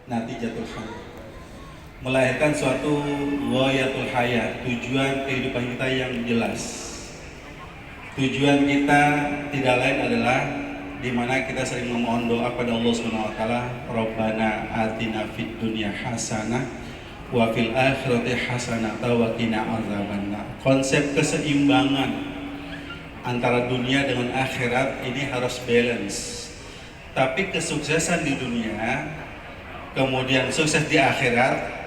natijatul hayat, melahirkan suatu ghayatul hayat, tujuan kehidupan kita yang jelas. Tujuan kita tidak lain adalah di mana kita sering memohon doa pada Allah Subhanahu wa taala, Rabbana atina fid dunya hasanah wa fil akhirati hasanah wa qina azabannar. Konsep keseimbangan antara dunia dengan akhirat ini harus balance. Tapi kesuksesan di dunia, kemudian sukses di akhirat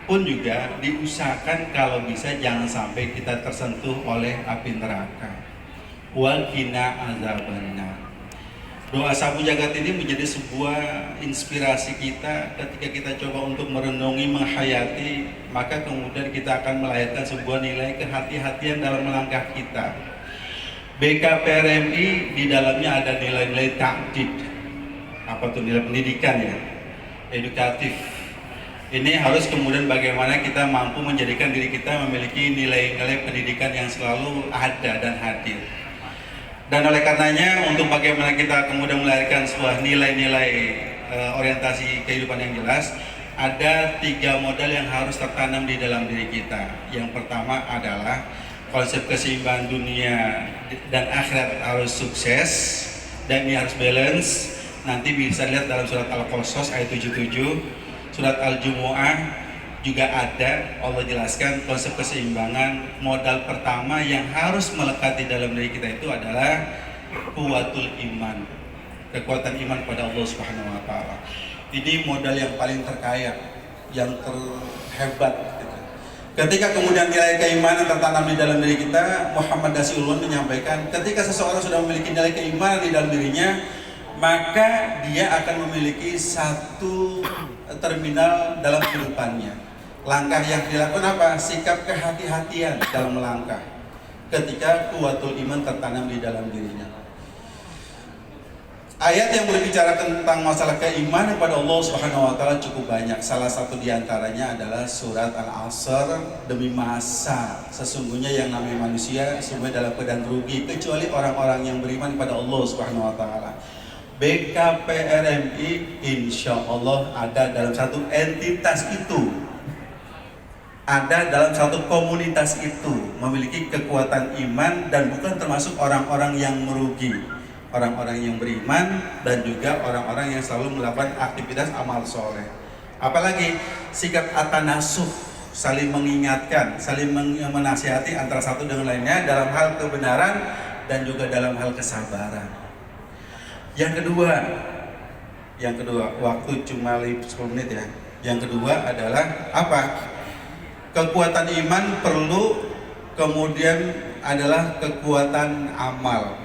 pun juga diusahakan kalau bisa jangan sampai kita tersentuh oleh api neraka. Wa qina azabannar. Doa sapu jagat ini menjadi sebuah inspirasi kita ketika kita coba untuk merenungi, menghayati, maka kemudian kita akan melahirkan sebuah nilai kehati-hatian dalam melangkah kita. BKPRMI di dalamnya ada nilai-nilai ta'did. Apa tuh nilai pendidikan ya? Edukatif. Ini harus kemudian bagaimana kita mampu menjadikan diri kita memiliki nilai-nilai pendidikan yang selalu ada dan hadir. Dan oleh karenanya untuk bagaimana kita kemudian melahirkan sebuah nilai-nilai orientasi kehidupan yang jelas, ada 3 modal yang harus tertanam di dalam diri kita. Yang pertama adalah konsep keseimbangan dunia dan akhirat harus sukses, dan ini harus balance. Nanti bisa lihat dalam surat Al-Qasas ayat 77, surat Al-Jumu'ah juga ada, Allah jelaskan konsep keseimbangan. Modal pertama yang harus melekat di dalam diri kita itu adalah kuwatul iman, kekuatan iman pada Allah Subhanahu wa taala. Ini modal yang paling terkaya, yang terhebat gitu. Ketika kemudian nilai keimanan tertanam di dalam diri kita, Muhammad Dasyulun menyampaikan, ketika seseorang sudah memiliki nilai keimanan di dalam dirinya, maka dia akan memiliki satu terminal dalam kehidupannya. Langkah yang dilakukan apa? Sikap kehati-hatian dalam melangkah ketika kuwatul iman tertanam di dalam dirinya. Ayat yang berbicara tentang masalah keimanan kepada Allah Subhanahu wa taala cukup banyak. Salah satu di antaranya adalah surat Al-Asr, demi masa sesungguhnya yang namanya manusia semua dalam keadaan rugi kecuali orang-orang yang beriman kepada Allah Subhanahu wa taala. BKPRMI insya Allah ada dalam satu entitas itu, ada dalam satu komunitas itu, memiliki kekuatan iman dan bukan termasuk orang-orang yang merugi, orang-orang yang beriman dan juga orang-orang yang selalu melakukan aktivitas amal soleh. Apalagi sikap atanasuh, saling mengingatkan, saling menasihati antara satu dengan lainnya dalam hal kebenaran dan juga dalam hal kesabaran. Yang kedua, waktu cuma 10 menit ya. Yang kedua adalah apa? Kekuatan iman perlu, kemudian adalah kekuatan amal.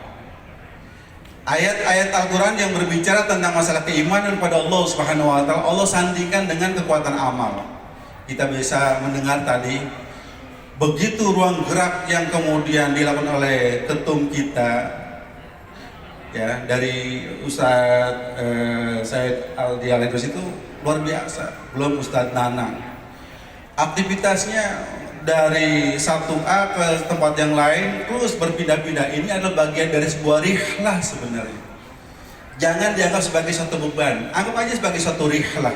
Ayat-ayat Al-Quran yang berbicara tentang masalah keimanan pada Allah Subhanahu wa taala, Allah sandingkan dengan kekuatan amal. Kita bisa mendengar tadi, begitu ruang gerak yang kemudian dilakukan oleh ketum kita, ya, dari Ustadz Said Aldi Al-Idrus itu luar biasa. Belum Ustadz Nanang, aktivitasnya dari satu A ke tempat yang lain terus berpindah-pindah. Ini adalah bagian dari sebuah rihlah sebenarnya. Jangan dianggap sebagai suatu beban, anggap aja sebagai suatu rihlah.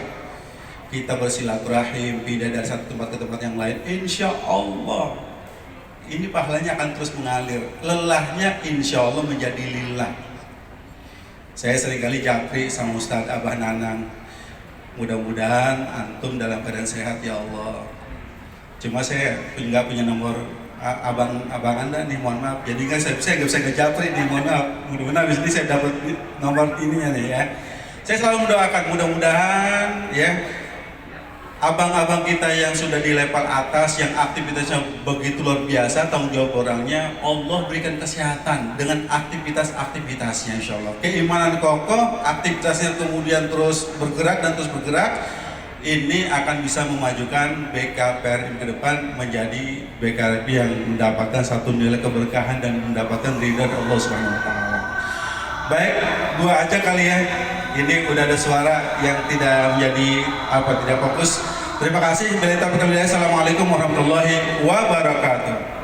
Kita bersilaturahim, pindah dari satu tempat ke tempat yang lain, insya Allah ini pahalanya akan terus mengalir. Lelahnya insya Allah menjadi lillah. Saya seringkali japri sama Ustadz Abah Nanang, mudah-mudahan antum dalam keadaan sehat ya Allah. Cuma saya nggak punya nomor abang Anda nih, mohon maaf. Jadi saya nggak bisa ngejapri nih, mohon maaf. Mudah-mudahan habis ini saya dapat nomor ininya nih ya. Saya selalu mendoakan mudah-mudahan ya abang-abang kita yang sudah di level atas, yang aktivitasnya begitu luar biasa, tanggung jawab orangnya, Allah berikan kesehatan dengan aktivitas-aktivitasnya insya Allah. Keimanan kokoh, aktivitasnya kemudian terus bergerak dan terus bergerak, ini akan bisa memajukan BKPRMI ke depan menjadi BKPRMI yang mendapatkan satu nilai keberkahan dan mendapatkan ridha dari Allah Subhanahu wa taala. Baik, dua aja kali ya. Ini udah ada suara yang tidak menjadi tidak fokus. Terima kasih. Assalamualaikum warahmatullahi wabarakatuh.